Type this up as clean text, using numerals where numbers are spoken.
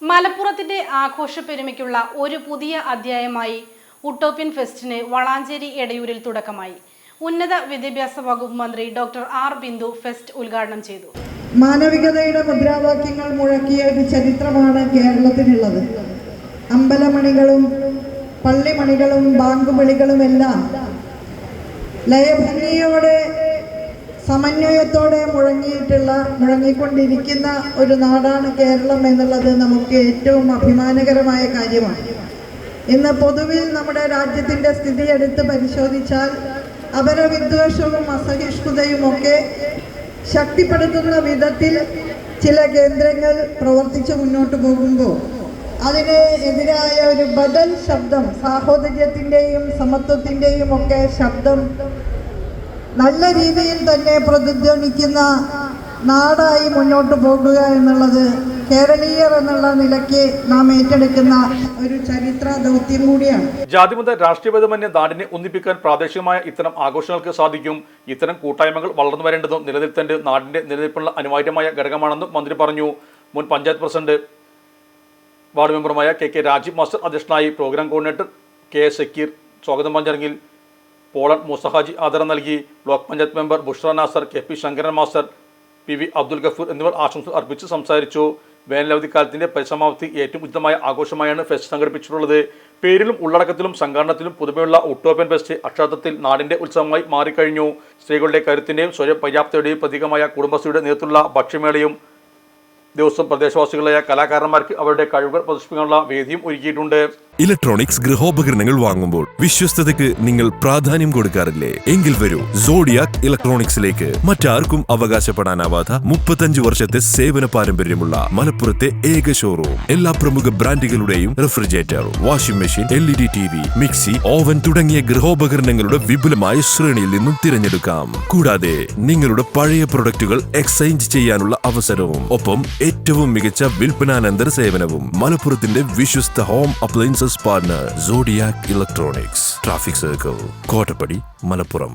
മലപ്പുറത്തിന്റെ ആഘോഷപ്പെരുമയ്ക്കുള്ള ഒരു പുതിയ അധ്യായമായി ഉട്ടോപ്യൻ ഫെസ്റ്റിന് വളാഞ്ചേരി എടയൂരിൽ തുടക്കമായി. ഉന്നത വിദ്യാഭ്യാസ വകുപ്പ് മന്ത്രി ഡോക്ടർ ആർ ബിന്ദു ഫെസ്റ്റ് ഉദ്ഘാടനം ചെയ്തു. മാനവികതയുടെ മുദ്രാവാക്യങ്ങൾ മുഴക്കിയ ഒരു ചരിത്രമാണ് കേരളത്തിനുള്ളത്. അമ്പലമണികളും പള്ളിമണികളും ബാങ്കുവിളികളുമെല്ലാം ലയഭംഗിയോടെ സമന്വയത്തോടെ മുഴങ്ങിക്കൊണ്ടിരിക്കുന്ന ഒരു നാടാണ് കേരളം എന്നുള്ളത് നമുക്ക് ഏറ്റവും അഭിമാനകരമായ കാര്യമാണ്. ഇന്ന് പൊതുവിൽ നമ്മുടെ രാജ്യത്തിൻ്റെ സ്ഥിതി എടുത്ത് പരിശോധിച്ചാൽ അപരവിദ്വേഷവും അസഹിഷ്ണുതയുമൊക്കെ ശക്തിപ്പെടുത്തുന്ന വിധത്തിൽ ചില കേന്ദ്രങ്ങൾ പ്രവർത്തിച്ച് മുന്നോട്ട് പോകുമ്പോൾ അതിന് എതിരായ ഒരു ബദൽ ശബ്ദം, സാഹോദര്യത്തിൻ്റെയും സമത്വത്തിൻ്റെയും ഒക്കെ ശബ്ദം നല്ല രീതിയിൽ തന്നെ പ്രതിധ്വനിക്കുന്ന നാടായി മുന്നോട്ട് പോകുക എന്നുള്ളത് കേരളീയർ എന്നുള്ള നിലയ്ക്ക് നാം ഏറ്റെടുക്കുന്ന ഒരു ചരിത്ര ദൗത്യം കൂടിയാണ്. ജാതിമത രാഷ്ട്രീയഭേദമന്യേ നാടിനെ ഒന്നിപ്പിക്കാൻ പ്രാദേശികമായ ഇത്തരം ആഘോഷങ്ങൾക്ക് സാധിക്കും. ഇത്തരം കൂട്ടായ്മകൾ വളർന്നു വരേണ്ടതും നിലനിർത്തേണ്ട നാടിന്റെ നിലനിൽപ്പിനുള്ള അനിവാര്യമായ ഘടകമാണെന്നും മന്ത്രി പറഞ്ഞു. മുൻ പഞ്ചായത്ത് പ്രസിഡന്റ് വാർഡ് മെമ്പറുമായ കെ രാജീവ് മാസ്റ്റർ അധ്യക്ഷനായി. പ്രോഗ്രാം കോർഡിനേറ്റർ കെ സക്കീർ സ്വാഗതം പറഞ്ഞിറങ്ങി. പോളൻ മൂസഹാജി ആദരം നൽകി. Block panchayat member Bushra Nasar, K P Shankaran master, P V Abdul Gafoor എന്നിവർ ആശംസ അർപ്പിച്ച് സംസാരിച്ചു. വേനലവധിക്കാലത്തിന്റെ പരിസമാപ്തി ഏറ്റവും ഉചിതമായ ആഘോഷമായാണ് ഫെസ്റ്റ് സംഘടിപ്പിച്ചിട്ടുള്ളത്. പേരിലും ഉള്ളടക്കത്തിലും സംഘാടനത്തിലും പുതുമയുള്ള ഉട്ടോപ്യൻ ഫെസ്റ്റ് അക്ഷരാർത്ഥത്തിൽ നാടിന്റെ ഉത്സവമായി മാറിക്കഴിഞ്ഞു. സ്ത്രീകളുടെ കരുത്തിന്റെയും സ്വയം പര്യാപ്തതയുടെയും പ്രതീകമായ കുടുംബശ്രീയുടെ നേതൃത്വത്തിലുള്ള ഭക്ഷ്യമേളയും ദിവസം പ്രദേശവാസികളായ കലാകാരന്മാർക്ക് അവരുടെ കഴിവുകൾ പ്രദർശിപ്പിക്കാനുള്ള വേദിയും ഒരുക്കിയിട്ടുണ്ട്. ഇലക്ട്രോണിക്സ് ഗൃഹോപകരണങ്ങൾ വാങ്ങുമ്പോൾ വിശ്വസ്തതയ്ക്ക് നിങ്ങൾ പ്രാധാന്യം കൊടുക്കാറില്ലേ? എങ്കിൽ വരൂ സോഡിയാക് ഇലക്ട്രോണിക്സിലേക്ക്. മറ്റാർക്കും അവകാശപ്പെടാനാവാത്ത 35 വർഷത്തെ സേവന പാരമ്പര്യമുള്ള മലപ്പുറത്തെ ഏക ഷോറൂം. എല്ലാ പ്രമുഖ ബ്രാൻഡുകളുടെയും refrigerator, washing machine, LED TV, mixie, oven തുടങ്ങിയ ഗൃഹോപകരണങ്ങളുടെ വിപുലമായ ശ്രേണിയിൽ നിന്നും തിരഞ്ഞെടുക്കാം. കൂടാതെ നിങ്ങളുടെ പഴയ പ്രൊഡക്റ്റുകൾ എക്സ്ചേഞ്ച് ചെയ്യാനുള്ള അവസരവും ഒപ്പം ഏറ്റവും മികച്ച വിൽപ്പനാനന്തര സേവനവും. മലപ്പുറത്തിന്റെ വിശ്വസ്ത home appliances partner Zodiac electronics, traffic circle, Kottappadi, Malappuram.